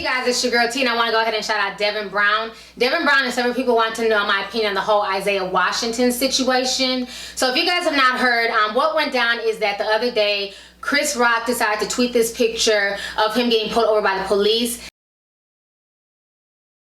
guys, it's your girl T, and I want to go ahead and shout out Devin Brown. Devin Brown and several people want to know my opinion on the whole Isaiah Washington situation. So if you guys have not heard, what went down is that the other day, Chris Rock decided to tweet this picture of him getting pulled over by the police.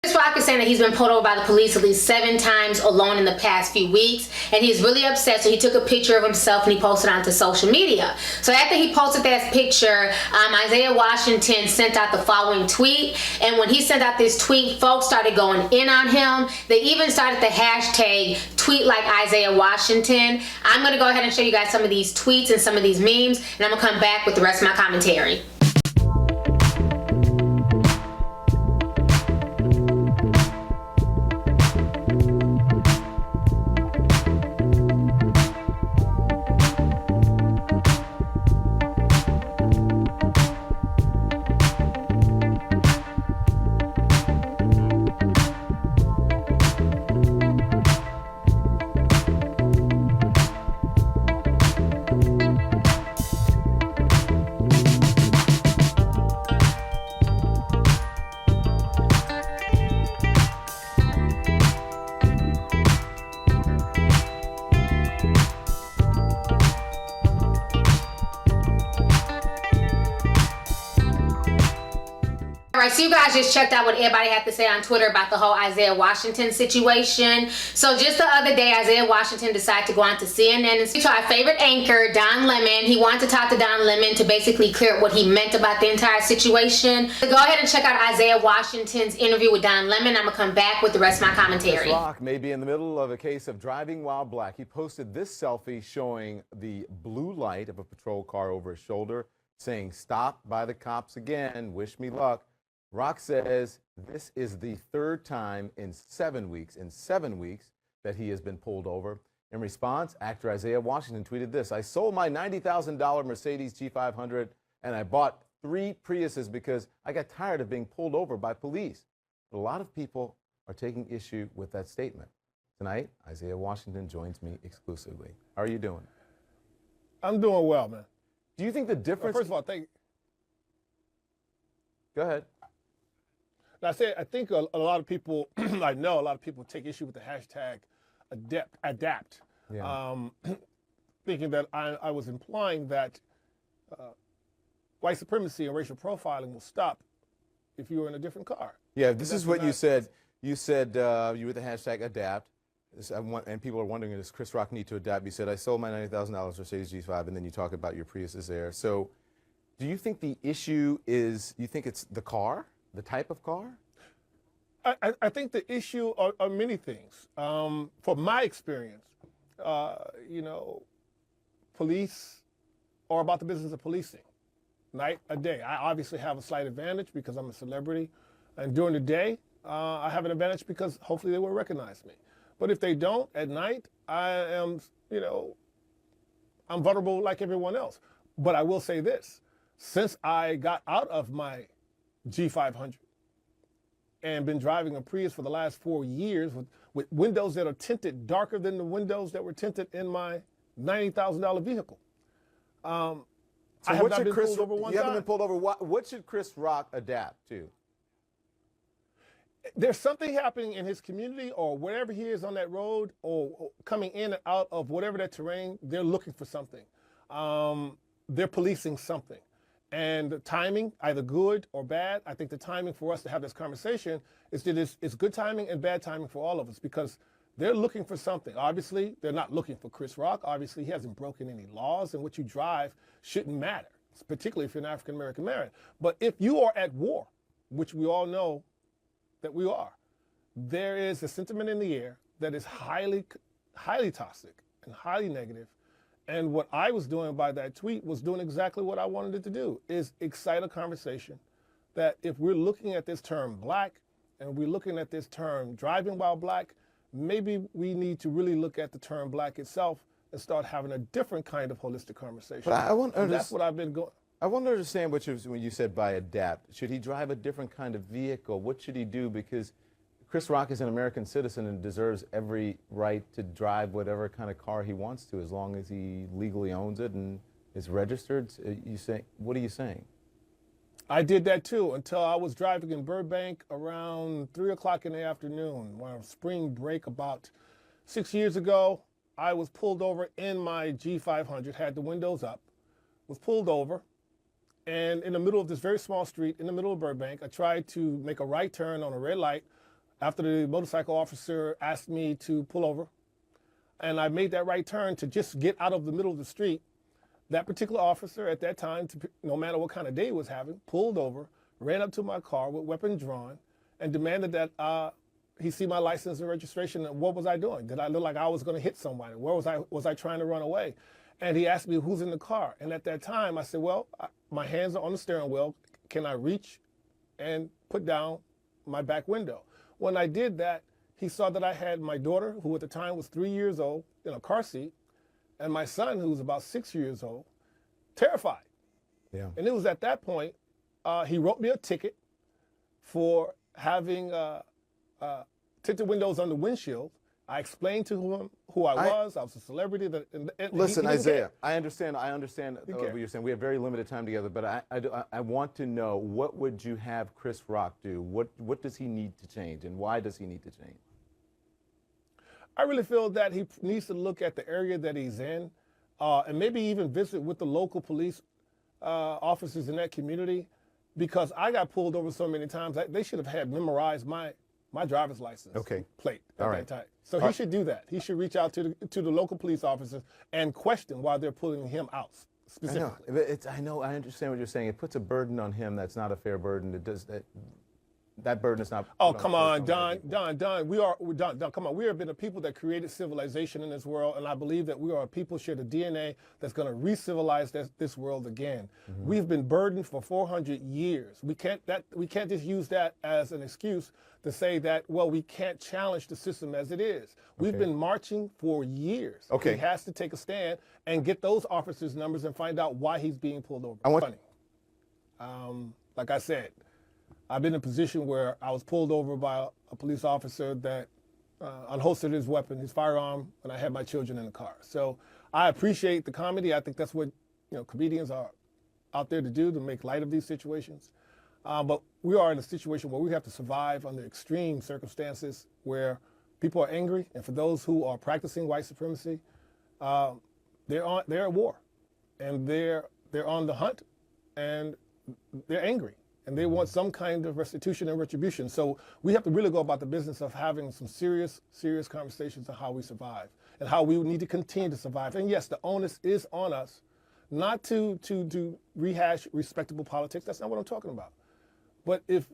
Chris Rock is saying that he's been pulled over by the police at least 7 times alone in the past few weeks, and he's really upset, so he took a picture of himself and he posted it onto social media. So after he posted that picture, Isaiah Washington sent out the following tweet, and when he sent out this tweet, folks started going in on him. They even started the hashtag tweet like Isaiah Washington. I'm going to go ahead and show you guys some of these tweets and some of these memes, and I'm going to come back with the rest of my commentary. Alright, so you guys just checked out what everybody had to say on Twitter about the whole Isaiah Washington situation. So just the other day, Isaiah Washington decided to go on to CNN and speak to our favorite anchor, Don Lemon. He wanted to talk to Don Lemon to basically clear up what he meant about the entire situation. So go ahead and check out Isaiah Washington's interview with Don Lemon. I'm going to come back with the rest of my commentary. Chris Rock may be in the middle of a case of driving while black. He posted this selfie showing the blue light of a patrol car over his shoulder, saying, "Stop by the cops again, wish me luck." Rock says this is the 3rd time in 7 weeks, that he has been pulled over. In response, actor Isaiah Washington tweeted this: "I sold my $90,000 Mercedes G500 and I bought 3 Priuses because I got tired of being pulled over by police." But a lot of people are taking issue with that statement. Tonight, Isaiah Washington joins me exclusively. How are you doing? I'm doing well, man. Do you think the difference... First of all, thank you. Go ahead. I think a lot of people, I know a lot of people take issue with the hashtag adapt, Yeah. Thinking that I was implying that white supremacy and racial profiling will stop if you were in a different car. Yeah, this is what you said. You said you were the hashtag adapt, and people are wondering, does Chris Rock need to adapt? You said, "I sold my $90,000 Mercedes G5, and then you talk about your Priuses there. So do you think the issue is, you think it's the car? The type of car? I think the issue are many things. From my experience, police are about the business of policing, night or day. I obviously have a slight advantage because I'm a celebrity, and during the day, I have an advantage because hopefully they will recognize me. But if they don't, at night, I am, I'm vulnerable like everyone else. But I will say this: since I got out of my G500 and been driving a Prius for the last 4 years with windows that are tinted darker than the windows that were tinted in my $90,000 vehicle. I have not been pulled over one time. You haven't been pulled over. What should Chris Rock adapt to? There's something happening in his community or wherever he is on that road or coming in and out of whatever that terrain, they're looking for something. They're policing something. And the timing, either good or bad, I think the timing for us to have this conversation is that it's good timing and bad timing for all of us because they're looking for something. Obviously, they're not looking for Chris Rock. Obviously, he hasn't broken any laws, and what you drive shouldn't matter, particularly if you're an African-American man. But if you are at war, which we all know that we are, there is a sentiment in the air that is highly toxic and highly negative. And what I was doing by that tweet was doing exactly what I wanted it to do, is excite a conversation that if we're looking at this term black and we're looking at this term driving while black, maybe we need to really look at the term black itself and start having a different kind of holistic conversation. But that's what I've been going. I want to understand when you said by adapt. Should he drive a different kind of vehicle? What should he do? Because Chris Rock is an American citizen and deserves every right to drive whatever kind of car he wants to, as long as he legally owns it and is registered. What are you saying? I did that too until I was driving in Burbank around 3 o'clock in the afternoon, on spring break about 6 years ago. I was pulled over in my G500, had the windows up, was pulled over, and in the middle of this very small street in the middle of Burbank, I tried to make a right turn on a red light after the motorcycle officer asked me to pull over. And I made that right turn to just get out of the middle of the street. That particular officer at that time, no matter what kind of day he was having, pulled over, ran up to my car with weapon drawn, and demanded that he see my license and registration. And what was I doing? Did I look like I was going to hit somebody? Where was I? Was I trying to run away? And he asked me who's in the car. And at that time, I said, well, my hands are on the steering wheel. Can I reach and put down my back window? When I did that, he saw that I had my daughter, who at the time was 3 years old, in a car seat, and my son, who was about 6 years old, terrified. Yeah. And it was at that point, he wrote me a ticket for having tinted windows on the windshield. I explained to him who I was. I was a celebrity. Listen, he Isaiah, I understand what you're saying. We have very limited time together, but I want to know, what would you have Chris Rock do? What does he need to change, and why does he need to change? I really feel that he needs to look at the area that he's in, and maybe even visit with the local police officers in that community, because I got pulled over so many times. They should have had memorized my driver's license plate at that time. So he should do that. He should reach out to the local police officers and question why they're pulling him out specifically. I know. I understand what you're saying. It puts a burden on him that's not a fair burden. It does that. That burden is not. Oh, come on, Don. We're done. Come on. We have been a people that created civilization in this world, and I believe that we are a people share the DNA that's going to re-civilize this world again. Mm-hmm. We've been burdened for 400 years. We can't just use that as an excuse to say that, well, we can't challenge the system as it is. We've been marching for years. He has to take a stand and get those officers' numbers and find out why he's being pulled over. Like I said, I've been in a position where I was pulled over by a police officer that unholstered his weapon, his firearm, when I had my children in the car. So I appreciate the comedy. I think that's what comedians are out there to do, to make light of these situations. But we are in a situation where we have to survive under extreme circumstances where people are angry, and for those who are practicing white supremacy, they're at war, and they're on the hunt, and they're angry. And they want some kind of restitution and retribution. So we have to really go about the business of having some serious conversations on how we survive and how we need to continue to survive. And yes, the onus is on us not to rehash respectable politics. That's not what I'm talking about. But if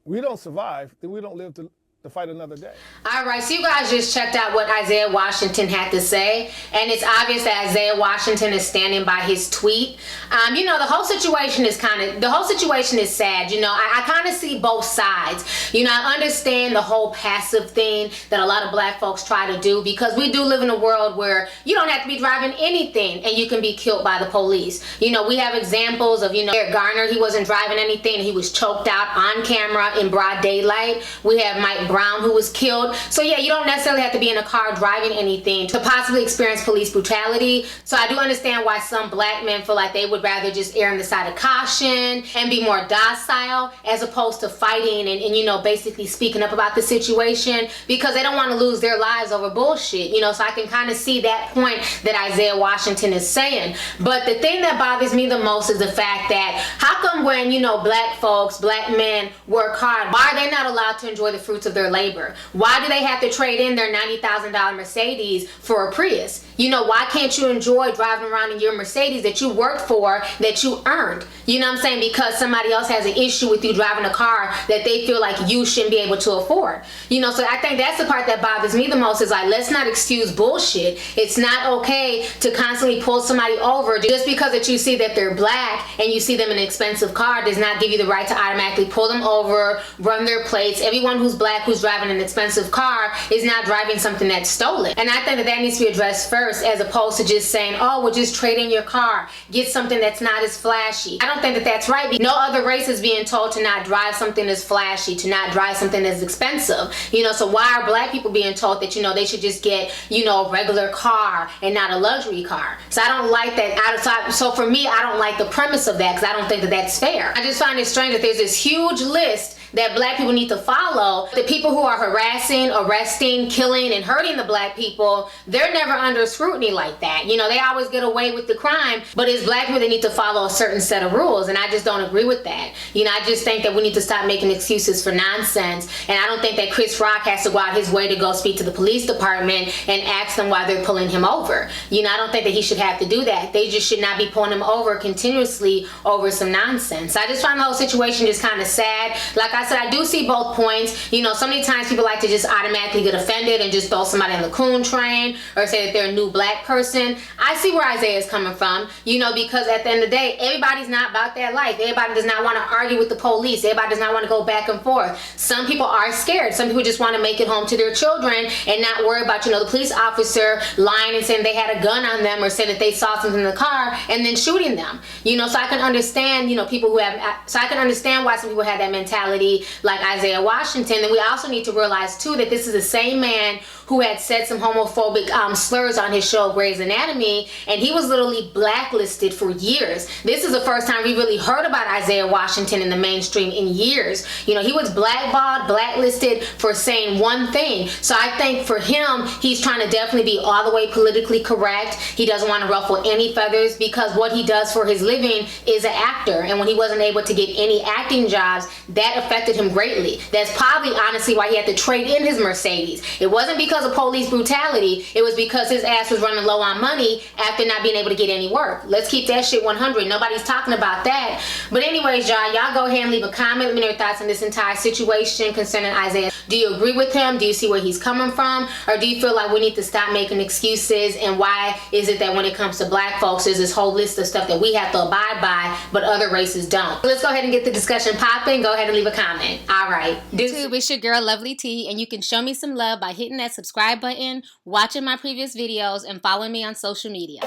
we don't survive, then we don't live to fight another day. All right, so you guys just checked out what Isaiah Washington had to say, and it's obvious that Isaiah Washington is standing by his tweet. The whole situation is sad. I kind of see both sides. I understand the whole passive thing that a lot of black folks try to do, because we do live in a world where you don't have to be driving anything and you can be killed by the police. We have examples of, Eric Garner, he wasn't driving anything, he was choked out on camera in broad daylight. We have Mike Brown, who was killed. So yeah, you don't necessarily have to be in a car driving anything to possibly experience police brutality. So I do understand why some black men feel like they would rather just err on the side of caution and be more docile, as opposed to fighting and basically speaking up about the situation, because they don't want to lose their lives over bullshit. So I can kind of see that point that Isaiah Washington is saying. But the thing that bothers me the most is the fact that how come when black folks, black men work hard, why are they not allowed to enjoy the fruits of their labor? Why do they have to trade in their $90,000 Mercedes for a Prius? Why can't you enjoy driving around in your Mercedes that you worked for, that you earned? You know what I'm saying? Because somebody else has an issue with you driving a car that they feel like you shouldn't be able to afford. So I think that's the part that bothers me the most, is like, let's not excuse bullshit. It's not okay to constantly pull somebody over just because that you see that they're black and you see them in an expensive car does not give you the right to automatically pull them over, run their plates. Everyone who's black, who's driving an expensive car is not driving something that's stolen. And I think that that needs to be addressed first, as opposed to just saying, oh, well, just trade in your car, get something that's not as flashy. I don't think that that's right. No other race is being told to not drive something that's flashy, to not drive something that's expensive. So why are black people being told that, they should just get, a regular car and not a luxury car? So I don't like that. So for me, I don't like the premise of that, because I don't think that that's fair. I just find it strange that there's this huge list that black people need to follow. The people who are harassing, arresting, killing, and hurting the black people, they're never under scrutiny like that. They always get away with the crime, but as black people, they need to follow a certain set of rules, and I just don't agree with that. I just think that we need to stop making excuses for nonsense, and I don't think that Chris Rock has to go out his way to go speak to the police department and ask them why they're pulling him over. I don't think that he should have to do that. They just should not be pulling him over continuously over some nonsense. I just find the whole situation just kind of sad. Like I said, I do see both points. So many times people like to just automatically get offended and just throw somebody in the coon train or say that they're a new black person. I see where Isaiah is coming from, because at the end of the day, everybody's not about that life. Everybody does not want to argue with the police. Everybody does not want to go back and forth. Some people are scared. Some people just want to make it home to their children and not worry about, the police officer lying and saying they had a gun on them or saying that they saw something in the car and then shooting them. So I can understand, I can understand why some people have that mentality like Isaiah Washington. And we also need to realize too that this is the same man who had said some homophobic slurs on his show Grey's Anatomy, and he was literally blacklisted for years. This is the first time we really heard about Isaiah Washington in the mainstream in years. He was blackballed, blacklisted for saying one thing. So I think for him, he's trying to definitely be all the way politically correct. He doesn't want to ruffle any feathers, because what he does for his living is an actor, and when he wasn't able to get any acting jobs, that affected him greatly. That's probably honestly why he had to trade in his Mercedes. It wasn't because of police brutality, it was because his ass was running low on money after not being able to get any work. Let's keep that shit 100. Nobody's talking about that. But anyways, y'all go ahead and leave a comment. Let me know your thoughts on this entire situation concerning Isaiah. Do you agree with him? Do you see where he's coming from? Or do you feel like we need to stop making excuses? And why is it that when it comes to black folks, there's this whole list of stuff that we have to abide by, but other races don't? Let's go ahead and get the discussion popping. Go ahead and leave a comment. All right. YouTube, it's your girl Lovelyti, and you can show me some love by hitting that subscribe button, watching my previous videos, and following me on social media.